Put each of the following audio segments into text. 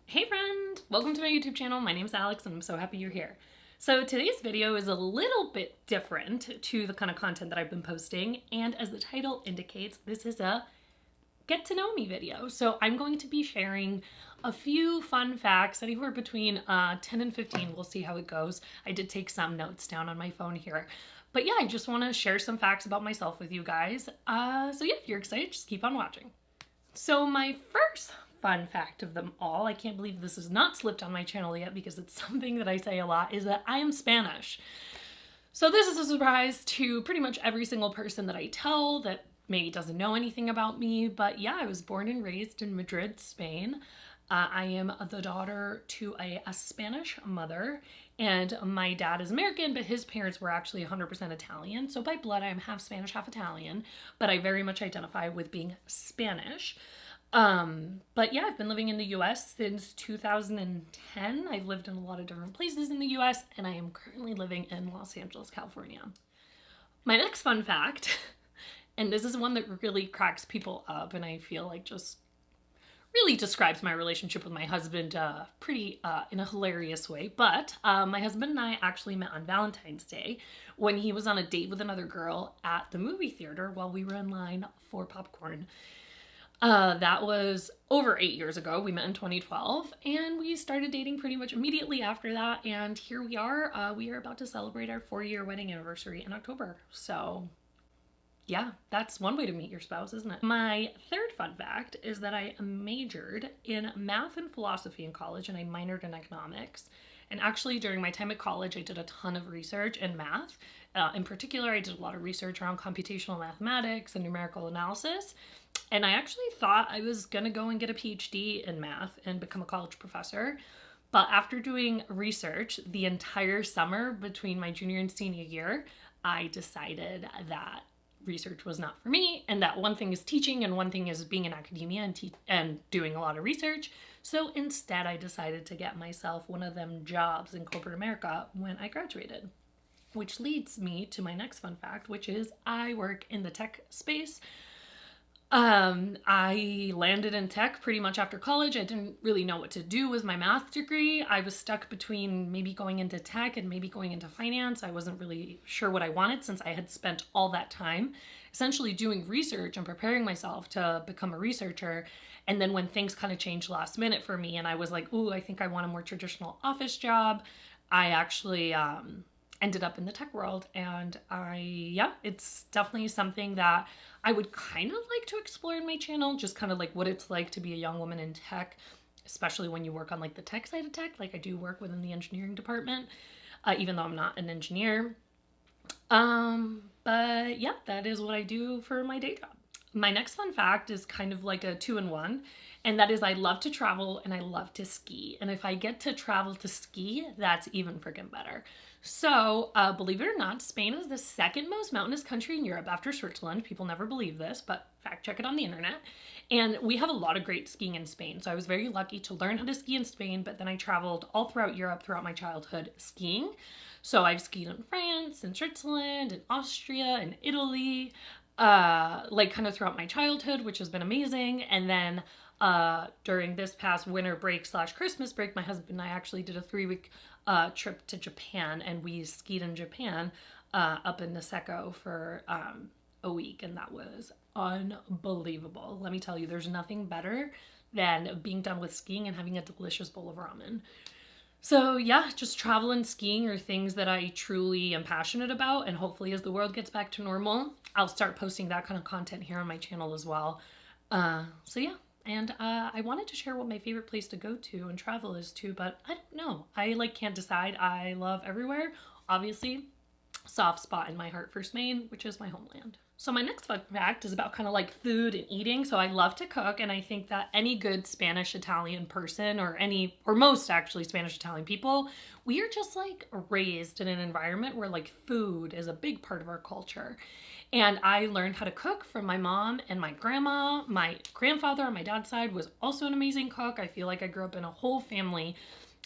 Hey friend! Welcome to my YouTube channel. My name is Alex and I'm so happy you're here. So today's video is a little bit different to the kind of content that I've been posting, and as the title indicates, this is a get to know me video. So I'm going to be sharing a few fun facts, anywhere between 10 and 15. We'll see how it goes. I did take some notes down on my phone here. But yeah, I just want to share some facts about myself with you guys. So yeah, if you're excited, just keep on watching. So my first fun fact of them all, I can't believe this has not slipped on my channel yet because it's something that I say a lot, is that I am Spanish. So this is a surprise to pretty much every single person that I tell that maybe doesn't know anything about me, but yeah, I was born and raised in Madrid, Spain. I am the daughter to a Spanish mother, and my dad is American, but his parents were actually 100% Italian. So by blood, I'm half Spanish, half Italian, but I very much identify with being Spanish. But yeah, I've been living in the US since 2010. I've lived in a lot of different places in the US, and I am currently living in Los Angeles, California. My next fun fact, and this is one that really cracks people up, and I feel like just really describes my relationship with my husband pretty in a hilarious way. But my husband and I actually met on Valentine's Day when he was on a date with another girl at the movie theater while we were in line for popcorn. That was over 8 years ago. We met in 2012 and we started dating pretty much immediately after that. And here we are. We are about to celebrate our 4-year wedding anniversary in October. So yeah, that's one way to meet your spouse, isn't it? My third fun fact is that I majored in math and philosophy in college, and I minored in economics. And actually, during my time at college, I did a ton of research in math. In particular, I did a lot of research around computational mathematics and numerical analysis. And I actually thought I was going to go and get a PhD in math and become a college professor. But after doing research the entire summer between my junior and senior year, I decided that research was not for me, and that one thing is teaching and one thing is being in academia and doing a lot of research. So instead I decided to get myself one of them jobs in corporate America when I graduated, which leads me to my next fun fact, which is I work in the tech space. I landed in tech pretty much after college. I didn't really know what to do with my math degree. I was stuck between maybe going into tech and maybe going into finance. I wasn't really sure what I wanted since I had spent all that time essentially doing research and preparing myself to become a researcher. And then when things kind of changed last minute for me and I was like, ooh, I think I want a more traditional office job, I actually ended up in the tech world. And it's definitely something that I would kind of like to explore in my channel, just kind of like what it's like to be a young woman in tech, especially when you work on like the tech side of tech. Like I do work within the engineering department, even though I'm not an engineer. But yeah, that is what I do for my day job. My next fun fact is kind of like a 2-in-1, and that is I love to travel and I love to ski. And if I get to travel to ski, that's even freaking better. So believe it or not, Spain is the second most mountainous country in Europe after Switzerland. People never believe this, but fact check it on the internet. And we have a lot of great skiing in Spain. So I was very lucky to learn how to ski in Spain, but then I traveled all throughout Europe throughout my childhood skiing. So I've skied in France and Switzerland and Austria and Italy, like kind of throughout my childhood, which has been amazing. And then during this past winter break / Christmas break, my husband and I actually did a 3-week trip to Japan, and we skied in Japan up in Niseko for a week, and that was unbelievable. Let me tell you, there's nothing better than being done with skiing and having a delicious bowl of ramen. So yeah, just travel and skiing are things that I truly am passionate about, and hopefully as the world gets back to normal, I'll start posting that kind of content here on my channel as well. So yeah. And I wanted to share what my favorite place to go to and travel is too, but I don't know. I can't decide. I love everywhere. Obviously, soft spot in my heart for Spain, which is my homeland. So my next fun fact is about kind of like food and eating. So I love to cook, and I think that any good Spanish Italian person, or most actually Spanish Italian people, we are just like raised in an environment where like food is a big part of our culture. And I learned how to cook from my mom and my grandma. My grandfather on my dad's side was also an amazing cook. I feel like I grew up in a whole family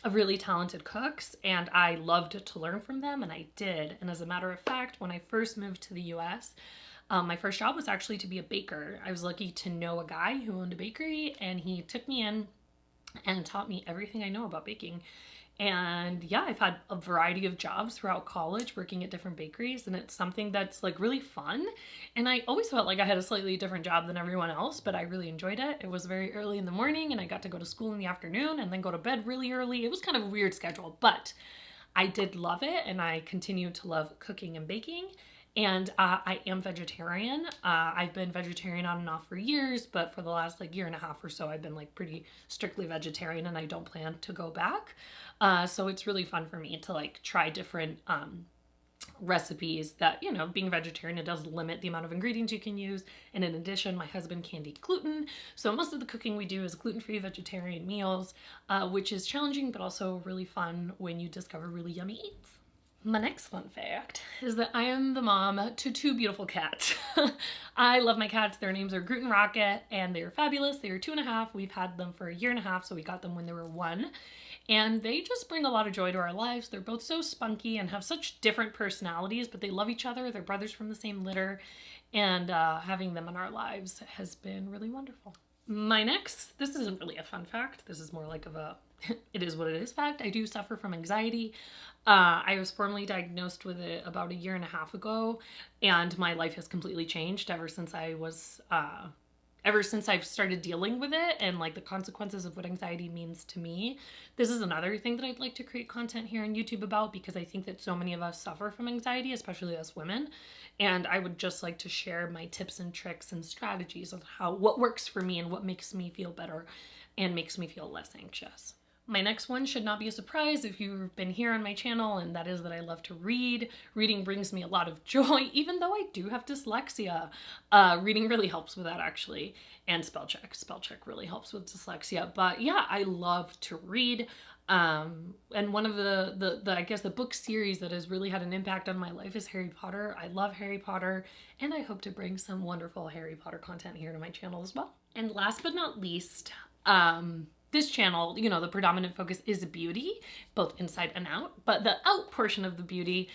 of really talented cooks, and I loved to learn from them, and I did. And as a matter of fact, when I first moved to the US, my first job was actually to be a baker. I was lucky to know a guy who owned a bakery, and he took me in and taught me everything I know about baking. And yeah, I've had a variety of jobs throughout college working at different bakeries, and it's something that's like really fun. And I always felt like I had a slightly different job than everyone else, but I really enjoyed it. It was very early in the morning, and I got to go to school in the afternoon and then go to bed really early. It was kind of a weird schedule, but I did love it, and I continue to love cooking and baking. And I am vegetarian. I've been vegetarian on and off for years, but for the last like year and a half or so, I've been like pretty strictly vegetarian, and I don't plan to go back. So it's really fun for me to like try different recipes that, you know, being vegetarian, it does limit the amount of ingredients you can use. And in addition, my husband can't eat gluten. So most of the cooking we do is gluten-free vegetarian meals, which is challenging, but also really fun when you discover really yummy eats. My next fun fact is that I am the mom to 2 beautiful cats. I love my cats. Their names are Groot and Rocket, and they are fabulous. They are 2.5. We've had them for a year and a half, so we got them when they were 1. And they just bring a lot of joy to our lives. They're both so spunky and have such different personalities, but they love each other. They're brothers from the same litter, and having them in our lives has been really wonderful. My next, this isn't really a fun fact. This is more like of a it is what it is fact. I do suffer from anxiety. I was formally diagnosed with it about a year and a half ago, and my life has completely changed ever since I've started dealing with it and like the consequences of what anxiety means to me. This is another thing that I'd like to create content here on YouTube about, because I think that so many of us suffer from anxiety, especially us women. And I would just like to share my tips and tricks and strategies of what works for me and what makes me feel better and makes me feel less anxious. My next one should not be a surprise if you've been here on my channel, and that is that I love to read. Reading brings me a lot of joy, even though I do have dyslexia. Reading really helps with that, actually, and spell check. Spell check really helps with dyslexia. But yeah, I love to read. And one of the I guess the book series that has really had an impact on my life is Harry Potter. I love Harry Potter, and I hope to bring some wonderful Harry Potter content here to my channel as well. And last but not least, this channel, you know, the predominant focus is beauty, both inside and out, but the out portion of the beauty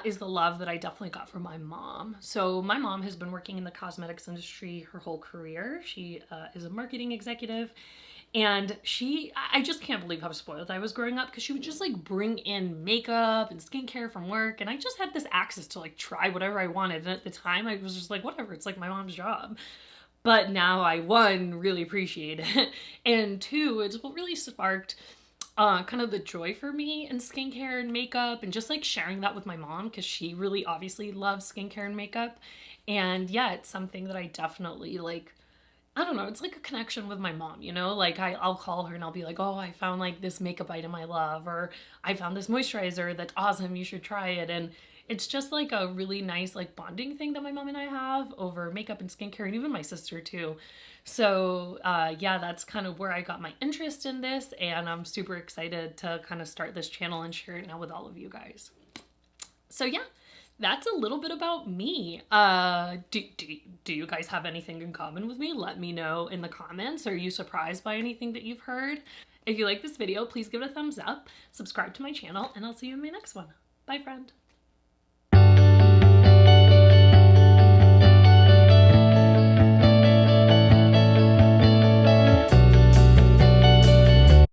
is the love that I definitely got from my mom. So my mom has been working in the cosmetics industry her whole career. She is a marketing executive, and I just can't believe how spoiled I was growing up, because she would just like bring in makeup and skincare from work, and I just had this access to like try whatever I wanted. And at the time I was just like, whatever, it's like my mom's job. But now I, 1, really appreciate it, and 2, it's what really sparked kind of the joy for me in skincare and makeup, and just like sharing that with my mom, because she really obviously loves skincare and makeup. And yeah, it's something that I definitely like, I don't know, it's like a connection with my mom, you know? Like I'll call her and I'll be like, oh, I found like this makeup item I love, or I found this moisturizer that's awesome, you should try it. And it's just like a really nice like bonding thing that my mom and I have over makeup and skincare, and even my sister too. So yeah, that's kind of where I got my interest in this, and I'm super excited to kind of start this channel and share it now with all of you guys. So yeah, that's a little bit about me. Do you guys have anything in common with me? Let me know in the comments. Are you surprised by anything that you've heard? If you like this video, please give it a thumbs up, subscribe to my channel, and I'll see you in my next one. Bye, friend.